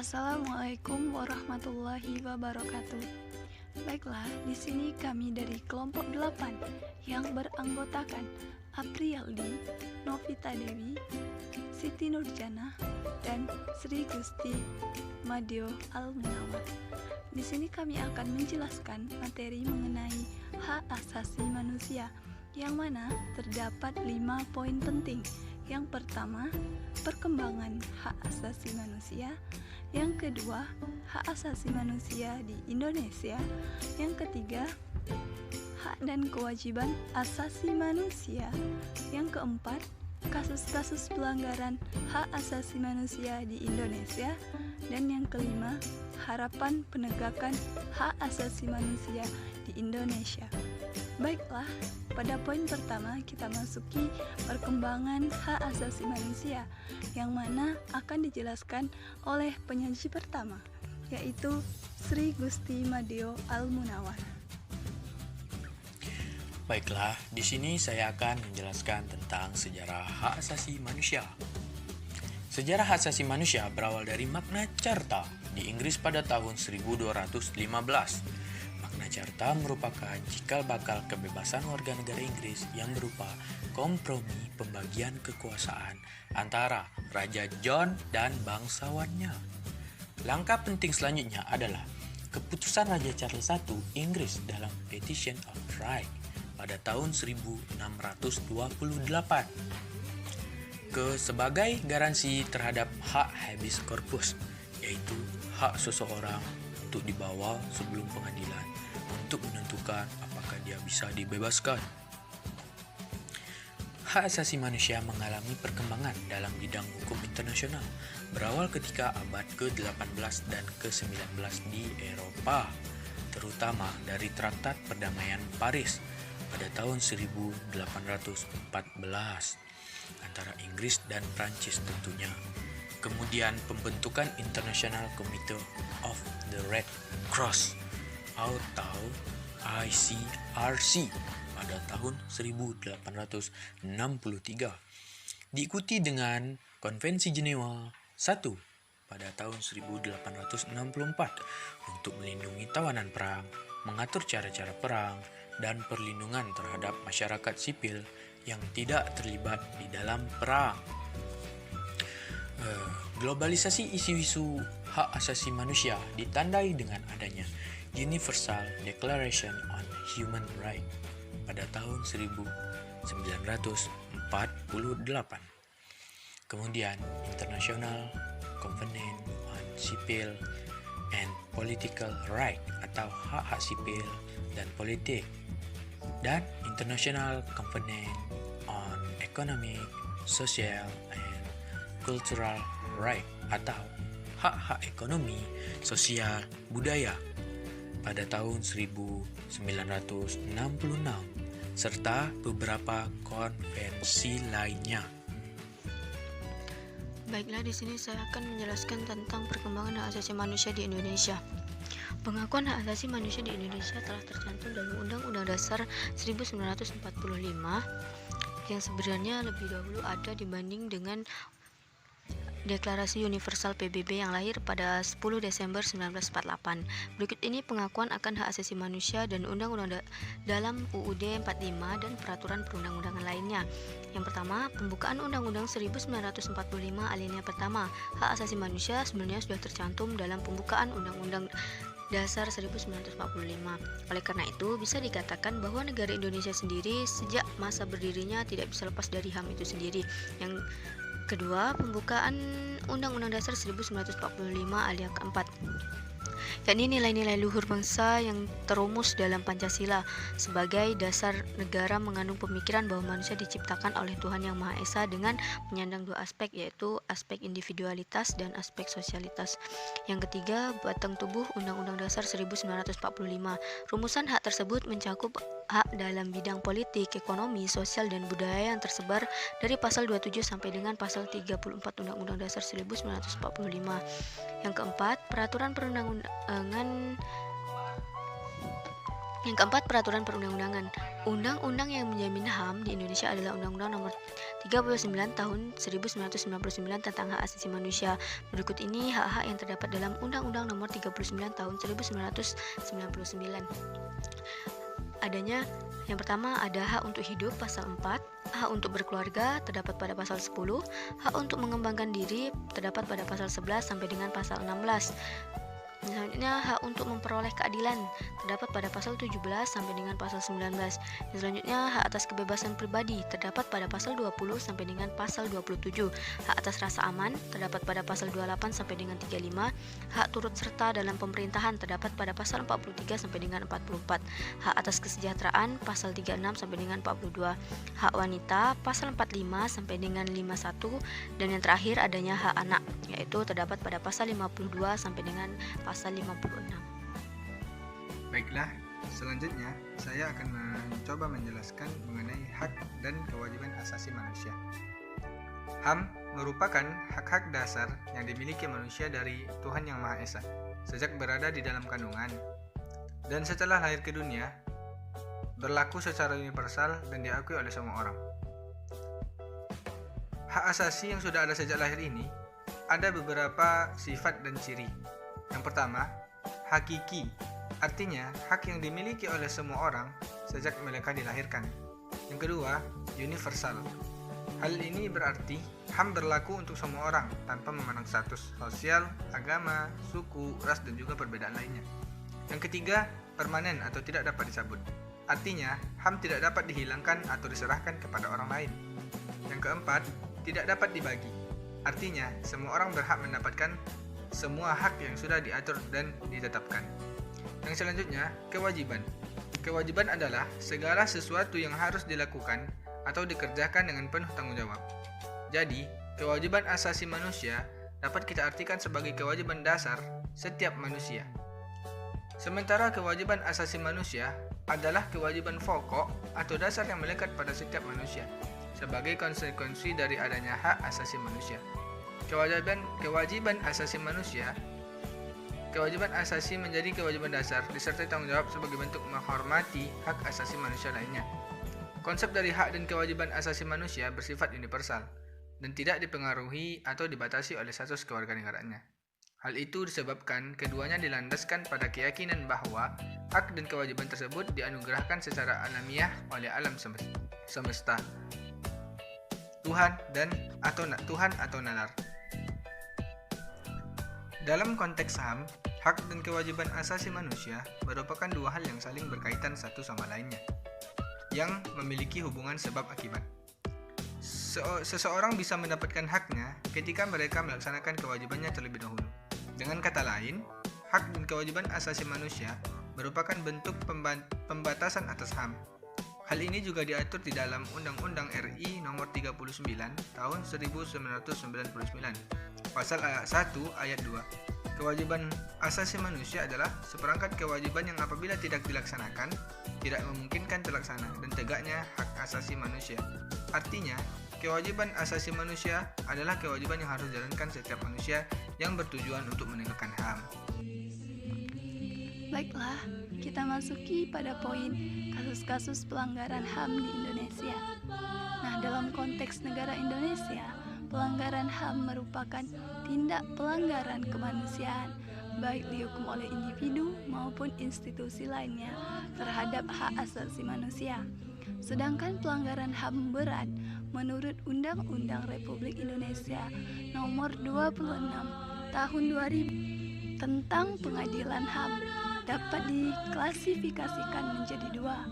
Assalamualaikum warahmatullahi wabarakatuh. Baiklah, di sini kami dari kelompok 8 yang beranggotakan Apriyaldi, Novita Dewi, Siti Nurjana, dan Sri Gusti Madyo Al-Munawar. Di sini kami akan menjelaskan materi mengenai hak asasi manusia, yang mana terdapat 5 poin penting. Yang pertama, perkembangan hak asasi manusia. Yang kedua, hak asasi manusia di Indonesia. Yang ketiga, hak dan kewajiban asasi manusia. Yang keempat, kasus-kasus pelanggaran hak asasi manusia di Indonesia. Dan yang kelima, harapan penegakan hak asasi manusia di Indonesia. Baiklah, pada poin pertama kita masuki perkembangan hak asasi manusia, yang mana akan dijelaskan oleh penyaji pertama, yaitu Sri Gusti Madyo Al-Munawar. Baiklah, di sini saya akan menjelaskan tentang sejarah hak asasi manusia. Sejarah hak asasi manusia berawal dari Magna Carta di Inggris pada tahun 1215. Magna Carta merupakan cikal bakal kebebasan warga negara Inggris yang berupa kompromi pembagian kekuasaan antara Raja John dan bangsawannya. Langkah penting selanjutnya adalah keputusan Raja Charles I Inggris dalam Petition of Right pada tahun 1628 sebagai garansi terhadap hak habeas corpus, yaitu hak seseorang untuk dibawa sebelum pengadilan untuk menentukan apakah dia bisa dibebaskan. Hak asasi manusia mengalami perkembangan dalam bidang hukum internasional berawal ketika abad ke-18 dan ke-19 di Eropa, terutama dari Traktat Perdamaian Paris pada tahun 1814 antara Inggris dan Prancis tentunya. Kemudian pembentukan International Committee of the Red Cross atau ICRC pada tahun 1863, diikuti dengan Konvensi Jenewa I pada tahun 1864 untuk melindungi tawanan perang, mengatur cara-cara perang, dan perlindungan terhadap masyarakat sipil yang tidak terlibat di dalam perang. Globalisasi isu-isu hak asasi manusia ditandai dengan adanya Universal Declaration on Human Rights pada tahun 1948. Kemudian International Covenant on Civil and Political Rights atau hak-hak sipil dan politik, dan International Covenant on Economic, Social, and Cultural Rights atau hak-hak ekonomi, sosial, budaya pada tahun 1966, serta beberapa konvensi lainnya. Baiklah, di sini saya akan menjelaskan tentang perkembangan hak asasi manusia di Indonesia. Pengakuan hak asasi manusia di Indonesia telah tercantum dalam Undang-Undang Dasar 1945 yang sebenarnya lebih dahulu ada dibanding dengan Deklarasi Universal PBB yang lahir pada 10 Desember 1948. Berikut ini pengakuan akan hak asasi manusia dan undang-undang dalam UUD 45 dan peraturan perundang-undangan lainnya. Yang pertama, pembukaan Undang-Undang 1945 alinea pertama. Hak asasi manusia sebenarnya sudah tercantum dalam pembukaan Undang-Undang Dasar 1945. Oleh karena itu, bisa dikatakan bahwa negara Indonesia sendiri sejak masa berdirinya tidak bisa lepas dari HAM itu sendiri. Yang kedua, pembukaan Undang-Undang Dasar 1945 alinea keempat, yakni nilai-nilai luhur bangsa yang terumus dalam Pancasila sebagai dasar negara, mengandung pemikiran bahwa manusia diciptakan oleh Tuhan Yang Maha Esa dengan menyandang dua aspek, yaitu aspek individualitas dan aspek sosialitas. Yang ketiga, batang tubuh Undang-Undang Dasar 1945. Rumusan hak tersebut mencakup hak dalam bidang politik, ekonomi, sosial, dan budaya yang tersebar dari pasal 27 sampai dengan pasal 34 Undang-Undang Dasar 1945. Yang keempat, peraturan perundang-undangan Yang keempat, peraturan perundang-undangan. Undang-undang yang menjamin HAM di Indonesia adalah Undang-Undang Nomor 39 Tahun 1999 tentang Hak Asasi Manusia. Berikut ini hak-hak yang terdapat dalam Undang-Undang Nomor 39 Tahun 1999. Adanya yang pertama ada hak untuk hidup pasal 4, hak untuk berkeluarga terdapat pada pasal 10, hak untuk mengembangkan diri terdapat pada pasal 11 sampai dengan pasal 16. Selanjutnya, hak untuk memperoleh keadilan terdapat pada pasal 17 sampai dengan pasal 19. Selanjutnya, hak atas kebebasan pribadi terdapat pada pasal 20 sampai dengan pasal 27. Hak atas rasa aman terdapat pada pasal 28 sampai dengan 35. Hak turut serta dalam pemerintahan terdapat pada pasal 43 sampai dengan 44. Hak atas kesejahteraan pasal 36 sampai dengan 42. Hak wanita pasal 45 sampai dengan 51, dan yang terakhir adanya hak anak, yaitu terdapat pada pasal 52 sampai dengan pasal 56. Baiklah, selanjutnya saya akan mencoba menjelaskan mengenai hak dan kewajiban asasi manusia. HAM merupakan hak-hak dasar yang dimiliki manusia dari Tuhan Yang Maha Esa sejak berada di dalam kandungan dan setelah lahir ke dunia, berlaku secara universal dan diakui oleh semua orang. Hak asasi yang sudah ada sejak lahir ini ada beberapa sifat dan ciri. Yang pertama, hakiki, artinya hak yang dimiliki oleh semua orang sejak mereka dilahirkan. Yang kedua, universal. Hal ini berarti HAM berlaku untuk semua orang tanpa memandang status sosial, agama, suku, ras, dan juga perbedaan lainnya. Yang ketiga, permanen atau tidak dapat dicabut. Artinya, HAM tidak dapat dihilangkan atau diserahkan kepada orang lain. Yang keempat, tidak dapat dibagi. Artinya, semua orang berhak mendapatkan semua hak yang sudah diatur dan ditetapkan. Yang selanjutnya, kewajiban. Kewajiban adalah segala sesuatu yang harus dilakukan atau dikerjakan dengan penuh tanggung jawab. Jadi, kewajiban asasi manusia dapat kita artikan sebagai kewajiban dasar setiap manusia. Sementara kewajiban asasi manusia adalah kewajiban pokok atau dasar yang melekat pada setiap manusia sebagai konsekuensi dari adanya hak asasi manusia. Kewajiban asasi manusia, kewajiban asasi menjadi kewajiban dasar disertai tanggung jawab sebagai bentuk menghormati hak asasi manusia lainnya. Konsep dari hak dan kewajiban asasi manusia bersifat universal dan tidak dipengaruhi atau dibatasi oleh status kewarganegaraannya. Hal itu disebabkan keduanya dilandaskan pada keyakinan bahwa hak dan kewajiban tersebut dianugerahkan secara alamiah oleh alam semesta, Tuhan atau nalar. Dalam konteks HAM, hak dan kewajiban asasi manusia merupakan dua hal yang saling berkaitan satu sama lainnya, yang memiliki hubungan sebab akibat. Seseorang bisa mendapatkan haknya ketika mereka melaksanakan kewajibannya terlebih dahulu. Dengan kata lain, hak dan kewajiban asasi manusia merupakan bentuk pembatasan atas HAM. Hal ini juga diatur di dalam Undang-Undang RI Nomor 39 Tahun 1999, Pasal 1 Ayat 2. Kewajiban asasi manusia adalah seperangkat kewajiban yang apabila tidak dilaksanakan, tidak memungkinkan terlaksana dan tegaknya hak asasi manusia. Artinya, kewajiban asasi manusia adalah kewajiban yang harus dijalankan setiap manusia yang bertujuan untuk menegakkan HAM. Baiklah, kita masuki pada poin kasus-kasus pelanggaran HAM di Indonesia. Nah, dalam konteks negara Indonesia, pelanggaran HAM merupakan tindak pelanggaran kemanusiaan, baik dihukum oleh individu maupun institusi lainnya terhadap hak asasi manusia. Sedangkan pelanggaran HAM berat menurut Undang-Undang Republik Indonesia Nomor 26 Tahun 2000 tentang Pengadilan HAM dapat diklasifikasikan menjadi dua,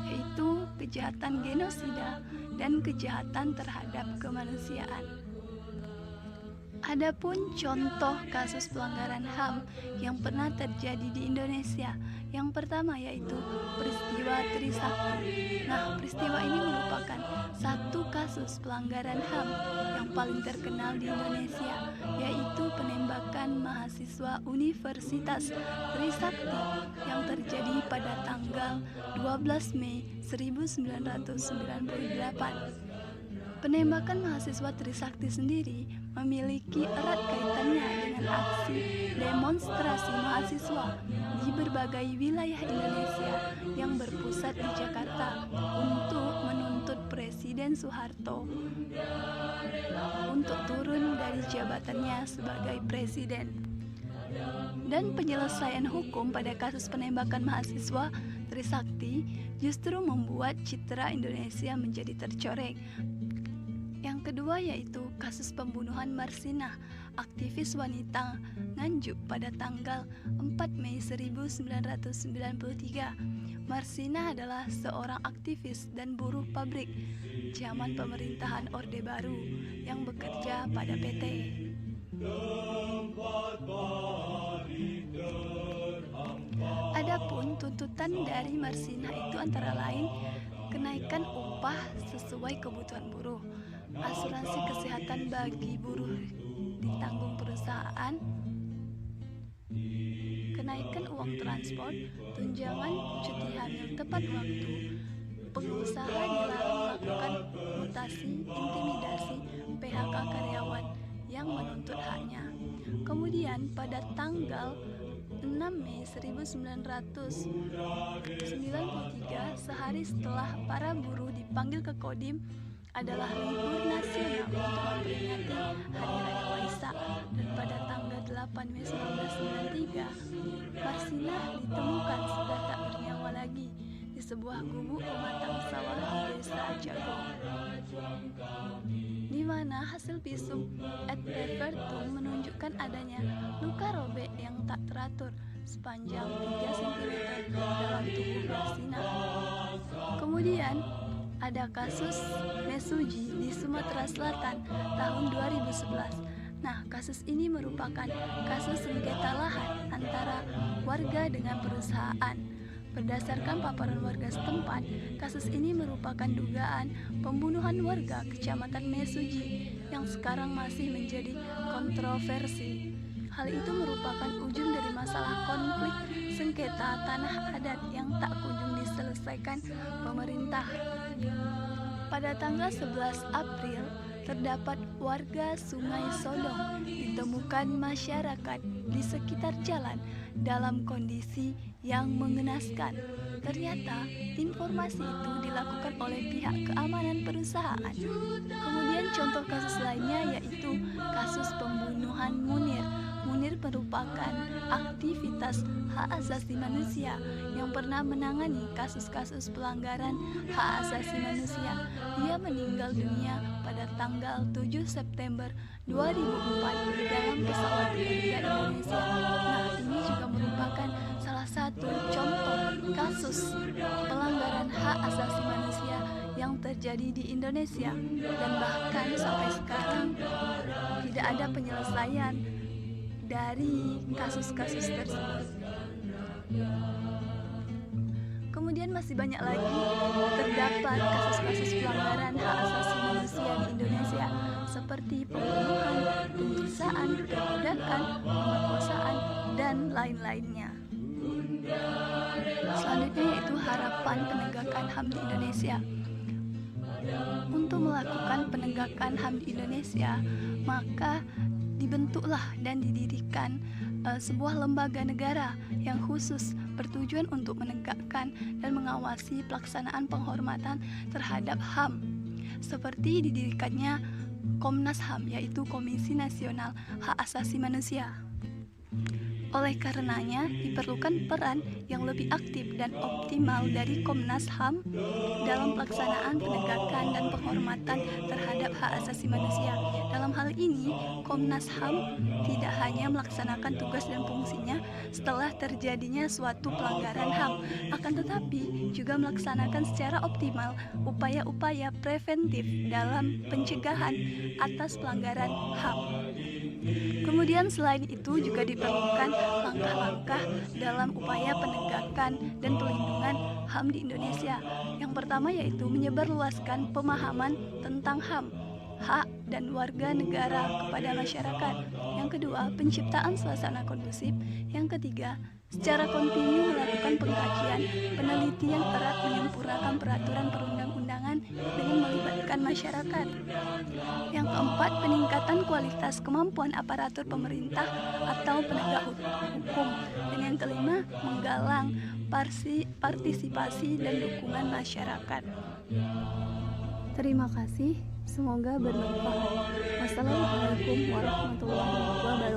yaitu kejahatan genosida dan kejahatan terhadap kemanusiaan. Adapun contoh kasus pelanggaran HAM yang pernah terjadi di Indonesia, yang pertama yaitu peristiwa Trisakti. Nah, peristiwa ini merupakan satu kasus pelanggaran HAM yang paling terkenal di Indonesia, yaitu penembakan mahasiswa Universitas Trisakti yang terjadi pada tanggal 12 Mei 1998. Penembakan mahasiswa Trisakti sendiri memiliki erat kaitannya dengan aksi demonstrasi mahasiswa di berbagai wilayah Indonesia yang berpusat di Jakarta untuk menuntut Presiden Soeharto untuk turun dari jabatannya sebagai presiden. Dan penyelesaian hukum pada kasus penembakan mahasiswa Trisakti justru membuat citra Indonesia menjadi tercoreng. Yang kedua yaitu kasus pembunuhan Marsinah, aktivis wanita Nganjuk pada tanggal 4 Mei 1993. Marsinah adalah seorang aktivis dan buruh pabrik zaman pemerintahan Orde Baru yang bekerja pada PT. Adapun tuntutan dari Marsinah itu antara lain kenaikan upah sesuai kebutuhan buruh, asuransi kesehatan bagi buruh ditanggung perusahaan, kenaikan uang transport, tunjangan cuti hamil tepat waktu, pengusaha dilarang melakukan mutasi, intimidasi, PHK karyawan yang menuntut haknya. Kemudian pada tanggal 6 Mei 1993, sehari setelah para buruh dipanggil ke Kodim, adalah libur nasional untuk memperingati Hari Raya Waisak. Dan pada tanggal 8 Mei 1993, Marsinah ditemukan sudah tak bernyawa lagi di sebuah gubuk pematang sawah di Desa Jagong, di mana hasil visum et repertum menunjukkan adanya luka robek yang tak teratur sepanjang 3 cm dalam tubuh Marsinah. Kemudian ada kasus Mesuji di Sumatera Selatan tahun 2011. Nah, kasus ini merupakan kasus sengketa lahan antara warga dengan perusahaan. Berdasarkan paparan warga setempat, kasus ini merupakan dugaan pembunuhan warga Kecamatan Mesuji yang sekarang masih menjadi kontroversi. Hal itu merupakan ujung dari masalah konflik sengketa tanah adat yang tak kunjung diselesaikan pemerintah. Pada tanggal 11 April, terdapat warga Sungai Sodong ditemukan masyarakat di sekitar jalan dalam kondisi yang mengenaskan. Ternyata informasi itu dilakukan oleh pihak keamanan perusahaan. Kemudian contoh kasus lainnya yaitu kasus pembunuhan Munir. Munir merupakan aktivitas hak asasi manusia yang pernah menangani kasus-kasus pelanggaran hak asasi manusia. Dia meninggal dunia pada tanggal 7 September 2004 di dalam pesawat Garuda Indonesia. Nah, ini juga merupakan salah satu contoh kasus pelanggaran hak asasi manusia yang terjadi di Indonesia, dan bahkan sampai sekarang tidak ada penyelesaian dari kasus-kasus tersebut. Kemudian masih banyak lagi terdapat kasus-kasus pelanggaran hak asasi manusia di Indonesia seperti pembunuhan, penyiksaan, perbudakan, pemerkosaan, dan lain-lainnya. Selanjutnya yaitu harapan penegakan HAM di Indonesia. Untuk melakukan penegakan HAM di Indonesia, maka dibentuklah dan didirikan sebuah lembaga negara yang khusus bertujuan untuk menegakkan dan mengawasi pelaksanaan penghormatan terhadap HAM, seperti didirikannya Komnas HAM, yaitu Komisi Nasional Hak Asasi Manusia. Oleh karenanya, diperlukan peran yang lebih aktif dan optimal dari Komnas HAM dalam pelaksanaan penegakan dan penghormatan terhadap hak asasi manusia. Dalam hal ini, Komnas HAM tidak hanya melaksanakan tugas dan fungsinya setelah terjadinya suatu pelanggaran HAM, akan tetapi juga melaksanakan secara optimal upaya-upaya preventif dalam pencegahan atas pelanggaran HAM. Kemudian selain itu juga diperlukan langkah-langkah dalam upaya penegakan dan pelindungan HAM di Indonesia. Yang pertama yaitu menyebarluaskan pemahaman tentang HAM, hak dan warga negara kepada masyarakat. Yang kedua, penciptaan suasana kondusif. Yang ketiga, secara kontinu melakukan pengkajian, penelitian erat menyempurnakan peraturan perundang-undangan dengan melibatkan masyarakat. Yang keempat, peningkatan kualitas kemampuan aparatur pemerintah atau penegak hukum. Dan yang kelima, menggalang partisipasi dan dukungan masyarakat. Terima kasih, semoga bermanfaat. Wassalamualaikum warahmatullahi wabarakatuh.